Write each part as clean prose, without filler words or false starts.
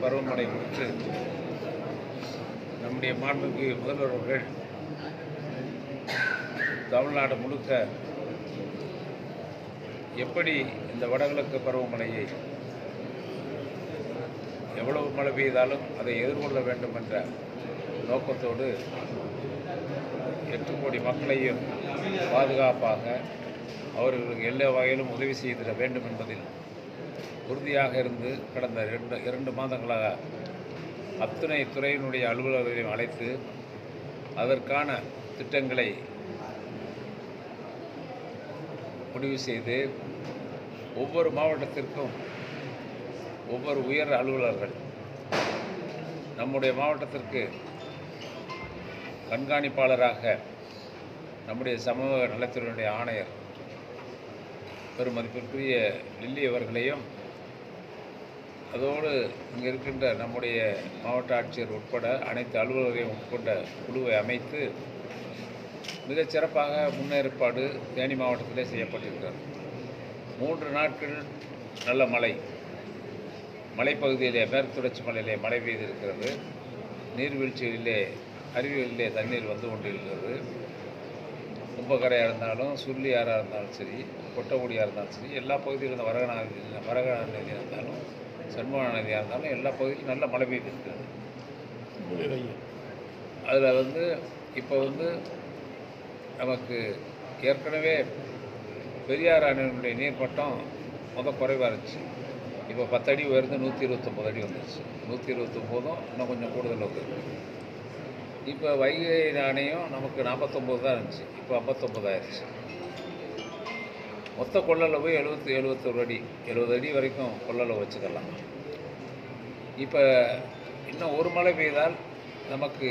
பருவமழை குறித்து நம்முடைய மாண்புமிகு முதல்வர் அவர்கள் தமிழ்நாடு முழுக்க எப்படி இந்த வடகிழக்கு பருவமழையை எவ்வளவு மழை பெய்தாலும் அதை எதிர்கொள்ள வேண்டும் என்ற நோக்கத்தோடு 8 கோடி மக்களையும் பாதுகாப்பாக அவர்களுக்கு எல்லா வகையிலும் உதவி செய்திட வேண்டும் என்பதில் உறுதியாக இருந்து கடந்த இரண்டு மாதங்களாக அத்தனை துறையினுடைய அலுவலர்களையும் அழைத்து அதற்கான திட்டங்களை முடிவு செய்து ஒவ்வொரு மாவட்டத்திற்கும் ஒவ்வொரு உயர் அலுவலர்கள் நம்முடைய மாவட்டத்திற்கு கண்காணிப்பாளராக நம்முடைய சமூக நலத்துறையினுடைய ஆணையர் பெருமதிப்பிற்குரிய லில்லி அவர்களையும் அதோடு இங்கே இருக்கின்ற நம்முடைய மாவட்ட ஆட்சியர் உட்பட அனைத்து அலுவலர்களையும் உட்கொண்ட குழுவை அமைத்து மிகச் சிறப்பாக முன்னேற்பாடு தேனி மாவட்டத்திலே செய்யப்பட்டிருக்கிறது. 3 நாட்கள் நல்ல மலைப்பகுதியிலே மேற்கு தொடர்ச்சி மலையிலே மழை பெய்திருக்கிறது. நீர்வீழ்ச்சிகளிலே அருவிகளிலே தண்ணீர் வந்து கொண்டிருக்கிறது. கும்பகரையாக இருந்தாலும் சுருளியாராக இருந்தாலும் சரி, கொட்டகுடியாக இருந்தாலும் சரி, எல்லா பகுதியிலும் வரகணா நதியாக இருந்தாலும் சண்முக நதியாக இருந்தாலும் எல்லா பகுதியிலும் நல்ல மழை பெய்திருக்கிறது. அதில் இப்போ நமக்கு ஏற்கனவே பெரியார் அணையினுடைய நீர்மட்டம் குறைவாக இருந்துச்சு. இப்போ 10 அடி உயர்ந்து 129 அடி வந்துருச்சு. 129 இன்னும் கொஞ்சம் கூடுதல் வந்துருக்கு. இப்போ வைகை அணையும் நமக்கு 49 தான் இருந்துச்சு, இப்போ 59 ஆயிடுச்சு. மொத்த கொள்ளளவு 71 அடி, 70 அடி வரைக்கும் கொள்ளளவு வச்சுக்கலாம். இப்போ இன்னும் ஒரு மழை பெய்தால் நமக்கு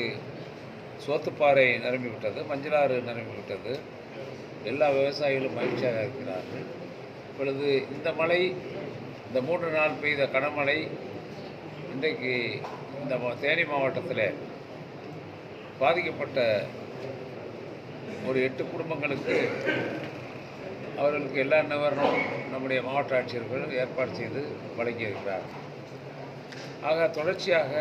சோத்துப்பாறை நிரம்பி விட்டது, மஞ்சளாறு நிரம்பி விட்டது. எல்லா விவசாயிகளும் மகிழ்ச்சியாக இருக்கிறார்கள். இப்பொழுது இந்த மழை, இந்த 3 நாள் பெய்த கனமழை இன்றைக்கு இந்த தேனி மாவட்டத்தில் பாதிக்கப்பட்ட ஒரு 8 குடும்பங்களுக்கு அவர்களுக்கு எல்லா நிவாரணமும் நம்முடைய மாவட்ட ஆட்சியர்கள் ஏற்பாடு செய்து வழங்கியிருக்கிறார். ஆக தொடர்ச்சியாக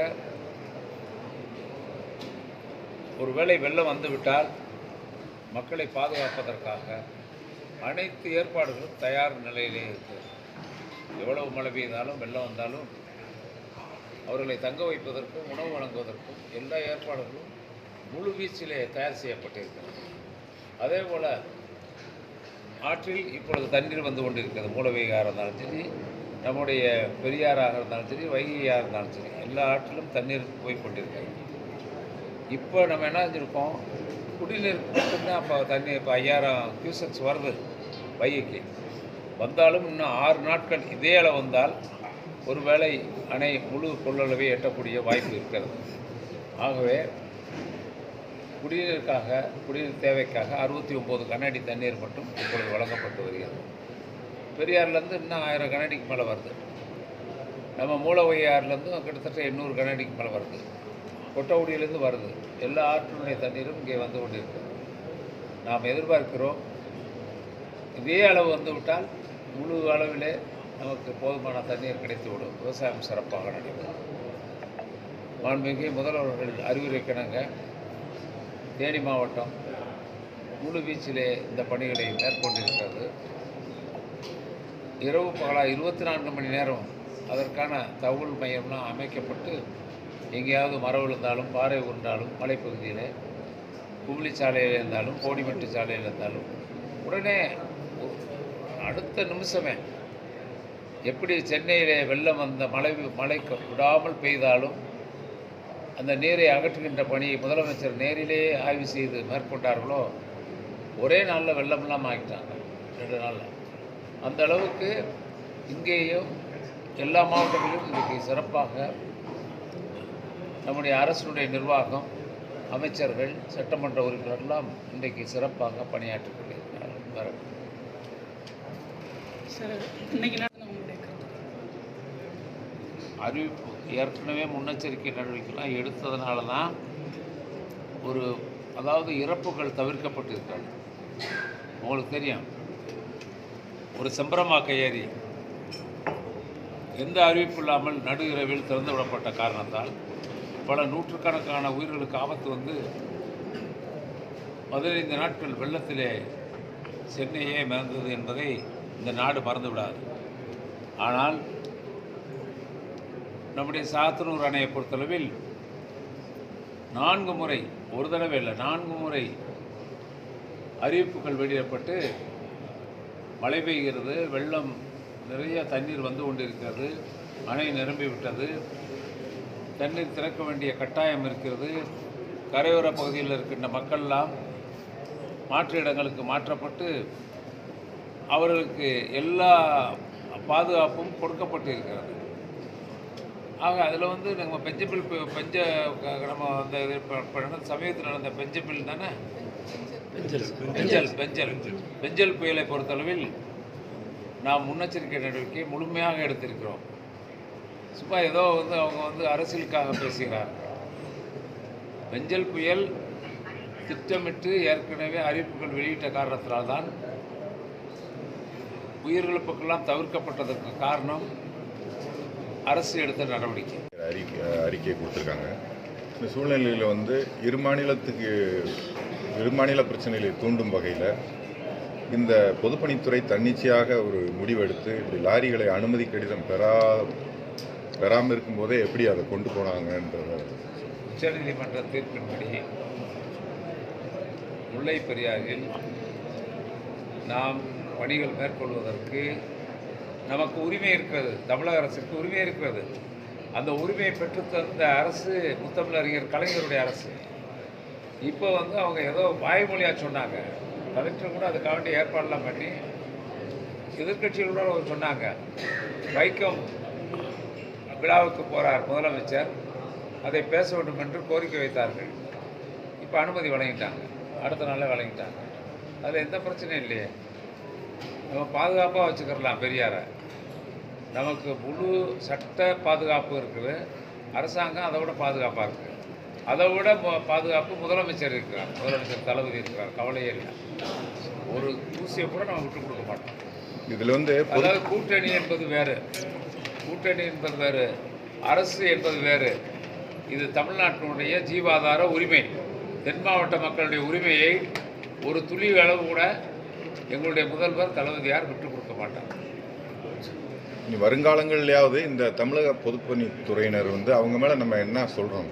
ஒருவேளை வெள்ளம் வந்துவிட்டால் மக்களை பாதுகாப்பதற்காக அனைத்து ஏற்பாடுகளும் தயார் நிலையிலே இருக்கிறது. எவ்வளவு மழை பெய்தாலும் வெள்ளம் வந்தாலும் அவர்களை தங்க வைப்பதற்கும் உணவு வழங்குவதற்கும் எல்லா ஏற்பாடுகளும் முழு வீச்சிலே தயார் செய்யப்பட்டிருக்கிறது. அதே போல் ஆற்றில் இப்பொழுது தண்ணீர் வந்து கொண்டிருக்கிறது. மூலவையாக இருந்தாலும் சரி, நம்முடைய பெரியாராக இருந்தாலும் சரி, வைகையாக இருந்தாலும் சரி, எல்லா ஆற்றிலும் தண்ணீர் போய் கொண்டிருக்கிறது. இப்போ நம்ம என்ன செஞ்சுருக்கோம், குடிநீர் மட்டும்தான் அப்போ தண்ணி இப்போ 5000 கியூசெக்ஸ் வருது வைகைக்கு. வந்தாலும் இன்னும் 6 நாட்கள் இதே அளவு வந்தால் ஒருவேளை அணை முழு கொள்ளளவை எட்டக்கூடிய வாய்ப்பு இருக்கிறது. ஆகவே குடிநீர் தேவைக்காக 69 கனஅடி தண்ணீர் மட்டும் இப்பொழுது வழங்கப்பட்டு வருகிறது. பெரியார்லேருந்து இன்னும் 1000 கனஅடிக்கு மேலே வருது. நம்ம மூலவையாறுலேருந்து கிட்டத்தட்ட 800 கனஅடிக்கு மேலே வருது. கொட்டகுடியிலேருந்து வருது. எல்லா ஆற்றினுடைய தண்ணீரும் இங்கே வந்து கொண்டிருக்கிறது. நாம் எதிர்பார்க்கிறோம் இதே அளவு வந்துவிட்டால் முழு அளவிலே நமக்கு போதுமான தண்ணீர் கிடைத்துவிடும். விவசாயம் சிறப்பாக நடைபெறும். மாண்புமிகு முதல்வர்கள் அறிவுரைக்கிணங்க தேனி மாவட்டம் முழு வீச்சிலே இந்த பணிகளை மேற்கொண்டிருக்கிறது. இரவு பகலாக 24 மணி நேரம் அதற்கான தகவல் மையம்லாம் அமைக்கப்பட்டு எங்கேயாவது மரம் விழுந்தாலும், பாறை உருண்டாலும், மலைப்பகுதியில் குமிழி சாலையில் இருந்தாலும், கோடிமெட்டு சாலையில் இருந்தாலும் உடனே அடுத்த நிமிஷமே, எப்படி சென்னையிலே வெள்ளம் வந்த மழை விடாமல் பெய்தாலும் அந்த நீரை அகற்றுகின்ற பணியை முதலமைச்சர் நேரிலே ஆய்வு செய்து மேற்கொண்டார்களோ, ஒரே நாளில் வெள்ளமெல்லாம் ஆகிட்டாங்க 2 நாளில். அந்த அளவுக்கு இங்கேயும் எல்லா மாவட்டங்களிலும் இன்றைக்கு சிறப்பாக நம்முடைய அரசுடைய நிர்வாகம், அமைச்சர்கள், சட்டமன்ற உறுப்பினர்களெல்லாம் இன்றைக்கு சிறப்பாக பணியாற்றிக் கொண்டிருக்கிறார்கள். அறிவிப்பு ஏற்கனவே முன்னெச்சரிக்கை நடவடிக்கைலாம் எடுத்ததுனால தான் அதாவது இறப்புகள் தவிர்க்கப்பட்டிருக்கிறது. உங்களுக்கு தெரியும், ஒரு செம்பரமாக்க ஏரி எந்த அறிவிப்பு இல்லாமல் நடு இரவில் திறந்து விடப்பட்ட காரணத்தால் பல நூற்றுக்கணக்கான உயிர்களுக்கு ஆபத்து வந்து 15 நாட்கள் வெள்ளத்திலே சென்னையே மிதந்தது என்பதை இந்த நாடு மறந்து விடாது. ஆனால் நம்முடைய சாத்தனூர் அணையை பொறுத்தளவில் 4 முறை, ஒரு தடவை இல்லை 4 முறை அறிவிப்புகள் வெளியிடப்பட்டு மழை பெய்கிறது, வெள்ளம் நிறைய தண்ணீர் வந்து கொண்டிருக்கிறது, அணை நிரம்பி விட்டது, தண்ணீர் திறக்க வேண்டிய கட்டாயம் இருக்கிறது, கரையோர பகுதியில் இருக்கின்ற மக்கள்லாம் மாற்று இடங்களுக்கு மாற்றப்பட்டு அவர்களுக்கு எல்லா பாதுகாப்பும் கொடுக்கப்பட்டு இருக்கிறது. ஆக அதில் வந்து நம்ம நம்ம அந்த சமயத்தில் நடந்த பெஞ்சபில் தானே பெஞ்சல் புயலை பொறுத்தளவில் நாம் முன்னெச்சரிக்கை நடவடிக்கை முழுமையாக எடுத்திருக்கிறோம். சும்மா ஏதோ வந்து அவங்க வந்து அரசியலுக்காக பேசுகிறார். பெஞ்சல் புயல் திட்டமிட்டு ஏற்கனவே அறிவிப்புகள் வெளியிட்ட காரணத்தினால்தான் உயிரிழப்புக்கெல்லாம் தவிர்க்கப்பட்டதற்கு காரணம் அரசு எடுத்த நடவடிக்கை. அறிக்கை கொடுத்துருக்காங்க. இந்த சூழ்நிலையில் வந்து இரு மாநில பிரச்சனைகளை தூண்டும் வகையில் இந்த பொதுப்பணித்துறை தன்னிச்சையாக ஒரு முடிவெடுத்து இப்படி லாரிகளை அனுமதி கடிதம் பெறாமல் இருக்கும்போதே எப்படி அதை கொண்டு போனாங்கன்றத உச்சநீதிமன்ற தீர்ப்பின்படி முல்லை பெரியாறில் நாம் பணிகள் மேற்கொள்வதற்கு நமக்கு உரிமை இருக்கிறது, தமிழக அரசுக்கு உரிமை இருக்கிறது. அந்த உரிமையை பெற்றுத்தந்த அரசு முத்தமிழறிஞர் கலைஞருடைய அரசு. இப்போ வந்து அவங்க ஏதோ வாய்மொழியாக சொன்னாங்க, கலெக்டர் கூட அதுக்காக வேண்டிய ஏற்பாடெல்லாம் பண்ணி எதிர்கட்சிகளோட சொன்னாங்க. வைக்கம் விழாவுக்கு போகிறார் முதலமைச்சர், அதை பேச வேண்டும் என்று கோரிக்கை வைத்தார்கள். இப்போ அனுமதி வழங்கிட்டாங்க, அடுத்த நாளே வழங்கிட்டாங்க. அதில் எந்த பிரச்சனையும் இல்லையே. நம்ம பாதுகாப்பாக வச்சுக்கிறலாம் பெரியாரை. நமக்கு முழு சட்ட பாதுகாப்பு இருக்குது, அரசாங்கம் அதை விட பாதுகாப்பாக இருக்குது. அதை விட பாதுகாப்பு முதலமைச்சர் இருக்கிறார், முதலமைச்சர் தளபதி இருக்கிறார், கவலையே இல்லை. ஒரு தூசியை கூட நம்ம விட்டு கொடுக்க மாட்டோம். இதில் வந்து அதாவது கூட்டணி என்பது வேறு, கூட்டணி என்பது வேறு, அரசு என்பது வேறு. இது தமிழ்நாட்டினுடைய ஜீவாதார உரிமை, தென் மாவட்ட மக்களுடைய உரிமையை ஒரு துளி அளவு கூட எங்களுடைய முதல்வர் தளபதியார் விட்டு கொடுக்க மாட்டார். வருங்காலங்கள்லையாவது இந்த தமிழக பொதுப்பணித்துறையினர் வந்து அவங்க மேலே நம்ம என்ன சொல்கிறோம்,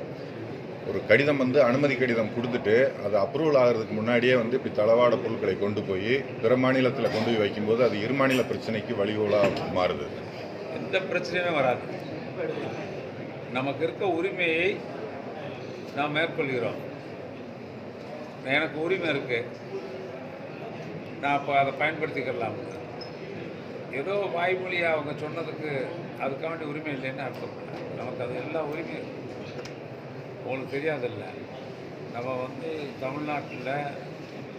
ஒரு கடிதம் வந்து அனுமதி கடிதம் கொடுத்துட்டு அது அப்ரூவல் ஆகிறதுக்கு முன்னாடியே வந்து இப்படி தளவாட பொருட்களை கொண்டு போய் பிற மாநிலத்தில் கொண்டு போய் வைக்கும்போது அது இரு மாநில பிரச்சனைக்கு வழிகோலாக மாறுது. எந்த பிரச்சனையுமே வராது. நமக்கு இருக்க உரிமையை நாம் மேற்கொள்கிறோம். எனக்கு உரிமை இருக்குது, நான் இப்போ அதை பயன்படுத்திக்கலாம். ஏதோ வாய்மொழியாக அவங்க சொன்னதுக்கு அதுக்காண்டி உரிமை இல்லைன்னு அர்த்தம். நமக்கு அது எல்லா உரிமையும் உங்களுக்கு தெரியாதில்ல. நம்ம வந்து தமிழ்நாட்டில்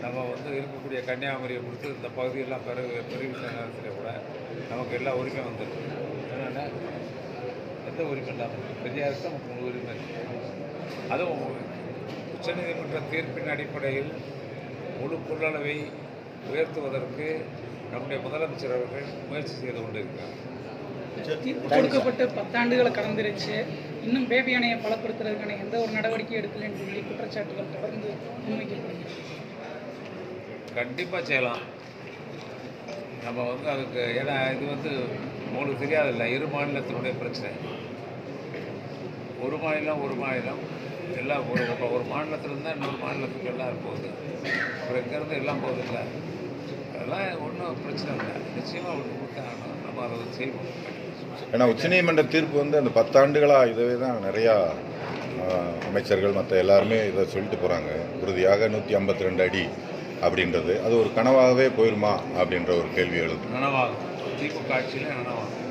நம்ம வந்து இருக்கக்கூடிய கன்னியாகுமரியை கொடுத்து இந்த பகுதியெல்லாம் பெருகிட்ட நேரத்தில் கூட நமக்கு எல்லா உரிமையும் வந்துருக்கு. அதனால் எந்த உரிமை இல்லாமல் பெரியாருக்கு நமக்கு உரிமை இருக்குது. அதுவும் உச்சநீதிமன்ற தீர்ப்பின் அடிப்படையில் முழு கொள்ளளவை உயர்த்துவதற்கு நம்முடைய முதலமைச்சர் அவர்கள் முயற்சி செய்து கொண்டிருக்கிறார். தீர்ப்பு கொடுக்கப்பட்டு 10 ஆண்டுகளை கடந்துருச்சு, இன்னும் பேபி அணையை பலப்படுத்துறதுக்கான எந்த ஒரு நடவடிக்கையும் எடுக்கலன்னு சொல்லி குற்றச்சாட்டுகள் தொடர்ந்து முன்வைக்கப்படுகிறது. கண்டிப்பாக செய்யலாம். நம்ம வந்து அதுக்கு ஏன்னா இது வந்து உங்களுக்கு தெரியாதில்ல, இரு மாநிலத்தினுடைய பிரச்சனை. ஒரு மாநிலம் எல்லாம் ஒரு மாநிலத்திலிருந்து இன்னொரு மாநிலத்துக்கு எல்லாம் போகுது. அப்புறம் இங்கேருந்து எல்லாம் போகுது இல்லை, அதெல்லாம் ஒன்றும் பிரச்சனை இல்லை. நிச்சயமாக ஒன்று கொடுத்தாங்கன்னா நம்ம அதை செய்வோம். ஏன்னா உச்சநீதிமன்ற தீர்ப்பு வந்து அந்த 10 ஆண்டுகளாக இதவே தான் நிறையா அமைச்சர்கள் மற்ற எல்லாருமே இதை சொல்லிட்டு போகிறாங்க. உறுதியாக 152 அடி அப்படின்றது அது ஒரு கனவாகவே போயிருமா அப்படின்ற ஒரு கேள்வி எழுது. நனவாகும், திமுக ஆட்சியில் நனவாகும்.